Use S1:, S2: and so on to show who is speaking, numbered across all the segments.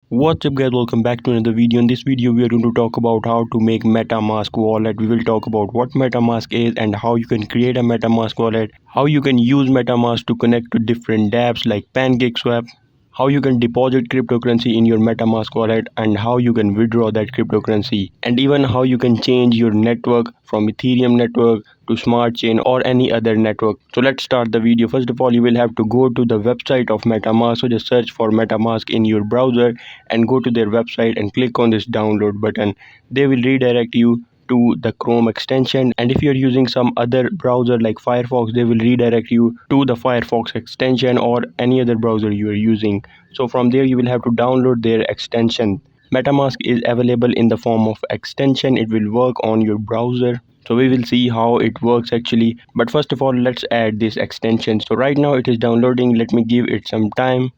S1: What's up guys, welcome back to another video. In this video we are going to talk about how to make Metamask wallet. We will talk about what Metamask is and how you can create a Metamask wallet, how you can use Metamask to connect to different dApps like pancake how you can deposit cryptocurrency in your Metamask wallet, and how you can withdraw that cryptocurrency, and even how you can change your network from Ethereum network to smart chain or any other network. So let's start the video. First of all, you will have to go to the website of Metamask. So just search for Metamask in your browser and go to their website and click on this download button. They will redirect you to the Chrome extension, and if you're using some other browser like Firefox, they will redirect you to the Firefox extension or any other browser you are using. So from there you will have to download their extension. Metamask is available in the form of extension. It will work on your browser, so we will see how it works actually. But first of all, let's add this extension. So right now it is downloading. Let me give it some time.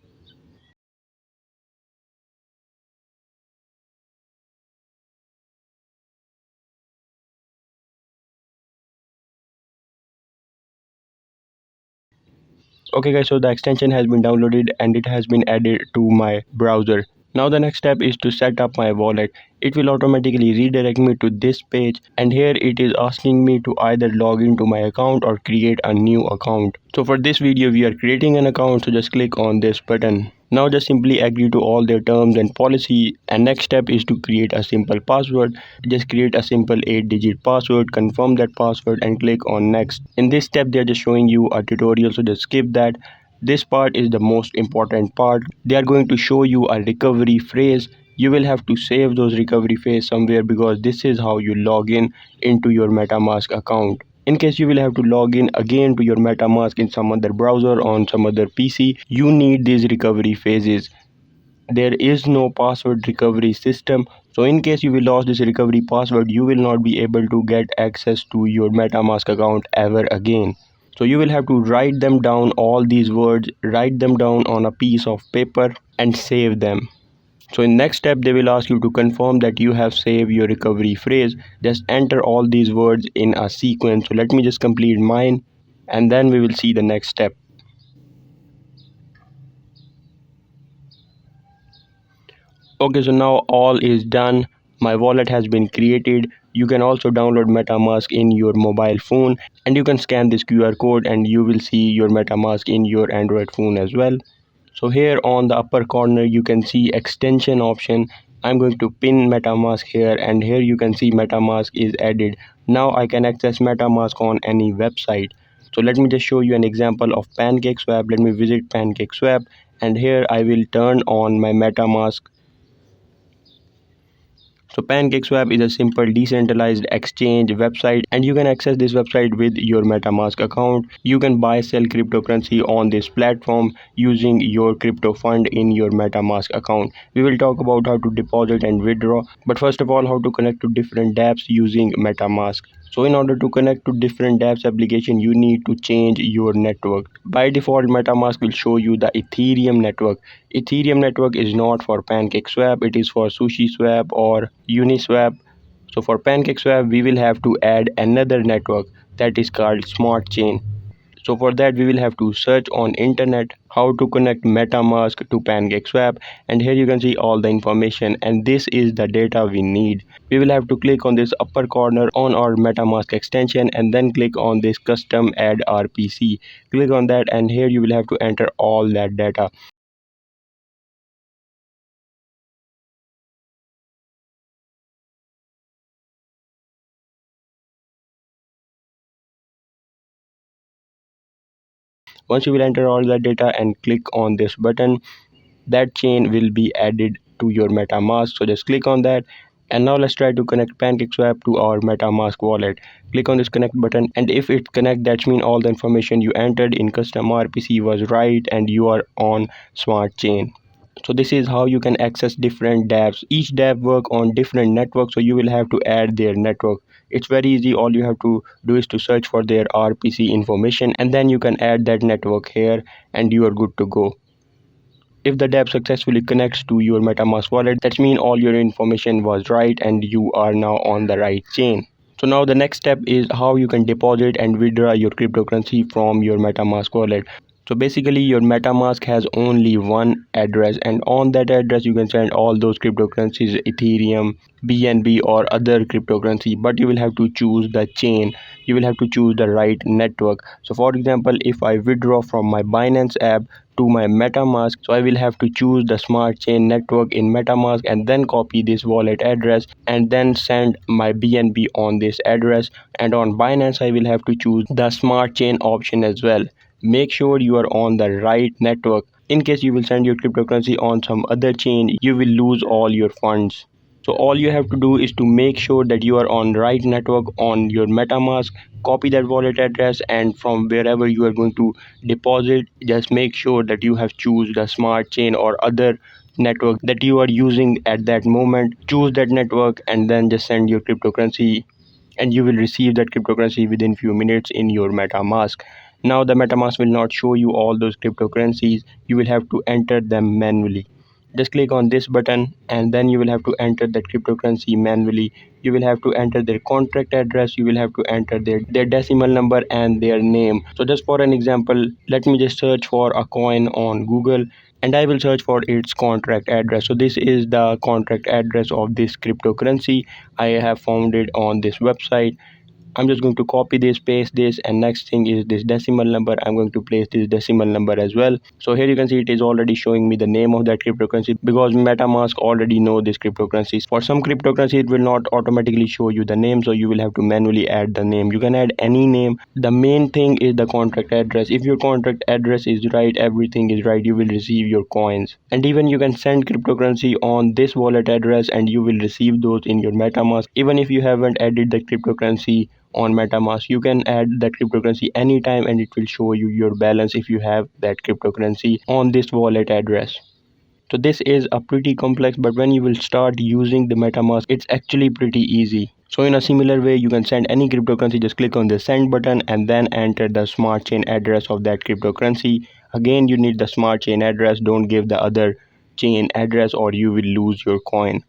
S1: Okay guys, so the extension has been downloaded and it has been added to my browser. Now the next step is to set up my wallet. It will automatically redirect me to this page, and here it is asking me to either log into my account or create a new account. So for this video we are creating an account, so just click on this button. Now just simply agree to all their terms and policy, and next step is to create a simple password. Just create a simple 8-digit password, confirm that password and click on next. In this step they are just showing you a tutorial, so just skip that. This part is the most important part. They are going to show you a recovery phrase. You will have to save those recovery phrase somewhere, because this is how you log in into your Metamask account. In case you will have to log in again to your Metamask in some other browser on some other PC, you need these recovery phases. There is no password recovery system, so in case you will lose this recovery password, you will not be able to get access to your Metamask account ever again. So you will have to write them down, all these words, write them down on a piece of paper and save them. So in next step they will ask you to confirm that you have saved your recovery phrase. Just enter all these words in a sequence. So let me just complete mine, and then we will see the next step. Okay, so now all is done. My wallet has been created. You can also download Metamask in your mobile phone, and you can scan this QR code and you will see your Metamask in your Android phone as well. So here on the upper corner you can see extension option. I'm going to pin Metamask here, and here you can see Metamask is added. Now I can access Metamask on any website. So let me just show you an example of pancake. Let me visit pancake, and here I will turn on my Metamask. So PancakeSwap is a simple decentralized exchange website, and you can access this website with your Metamask account. You can buy sell cryptocurrency on this platform using your crypto fund in your Metamask account. We will talk about how to deposit and withdraw, but first of all how to connect to different dApps using Metamask. So in order to connect to different dApps application, you need to change your network. By default, Metamask will show you the Ethereum network. Ethereum network is not for PancakeSwap, it is for SushiSwap or Uniswap. So for PancakeSwap, we will have to add another network that is called Smart Chain. So for that we will have to search on internet how to connect Metamask to PancakeSwap, and here you can see all the information, and this is the data we need. We will have to click on this upper corner on our Metamask extension and then click on this custom add RPC. Click on that, and here you will have to enter all that data. Once you will enter all that data and click on this button, that chain will be added to your MetaMask. So just click on that, and now let's try to connect PancakeSwap to our MetaMask wallet. Click on this connect button, and if it connect, that means all the information you entered in custom RPC was right and you are on smart chain. So this is how you can access different dApps. Each dApp work on different networks, so you will have to add their network. It's very easy. All you have to do is to search for their RPC information, and then you can add that network here and you are good to go. If the dApp successfully connects to your MetaMask wallet, that means all your information was right and you are now on the right chain. So now the next step is how you can deposit and withdraw your cryptocurrency from your MetaMask wallet. So basically your MetaMask has only one address, and on that address you can send all those cryptocurrencies, Ethereum, BNB or other cryptocurrency, but you will have to choose the chain. You will have to choose the right network. So for example, if I withdraw from my Binance app to my MetaMask, so I will have to choose the smart chain network in MetaMask and then copy this wallet address and then send my BNB on this address. And on Binance I will have to choose the smart chain option as well. Make sure you are on the right network. In case you will send your cryptocurrency on some other chain, you will lose all your funds. So all you have to do is to make sure that you are on right network on your MetaMask, copy that wallet address, and from wherever you are going to deposit, just make sure that you have choose the smart chain or other network that you are using at that moment. Choose that network and then just send your cryptocurrency, and you will receive that cryptocurrency within few minutes in your MetaMask. Now the MetaMask will not show you all those cryptocurrencies. You will have to enter them manually. Just click on this button and then you will have to enter that cryptocurrency manually. You will have to enter their contract address, you will have to enter their decimal number and their name. So just for an example, let me just search for a coin on Google and I will search for its contract address. So this is the contract address of this cryptocurrency. I have found it on this website. I'm just going to copy this, paste this, and next thing is this decimal number. I'm going to place this decimal number as well. So here you can see it is already showing me the name of that cryptocurrency because MetaMask already know this cryptocurrency. For some cryptocurrency, it will not automatically show you the name, so you will have to manually add the name. You can add any name. The main thing is the contract address. If your contract address is right, everything is right, you will receive your coins. And even you can send cryptocurrency on this wallet address and you will receive those in your MetaMask. Even if you haven't added the cryptocurrency on MetaMask, you can add that cryptocurrency anytime and it will show you your balance if you have that cryptocurrency on this wallet address. So this is a pretty complex, but when you will start using the MetaMask, it's actually pretty easy. So in a similar way, you can send any cryptocurrency, just click on the send button and then enter the smart chain address of that cryptocurrency. Again, you need the smart chain address, don't give the other chain address or you will lose your coin.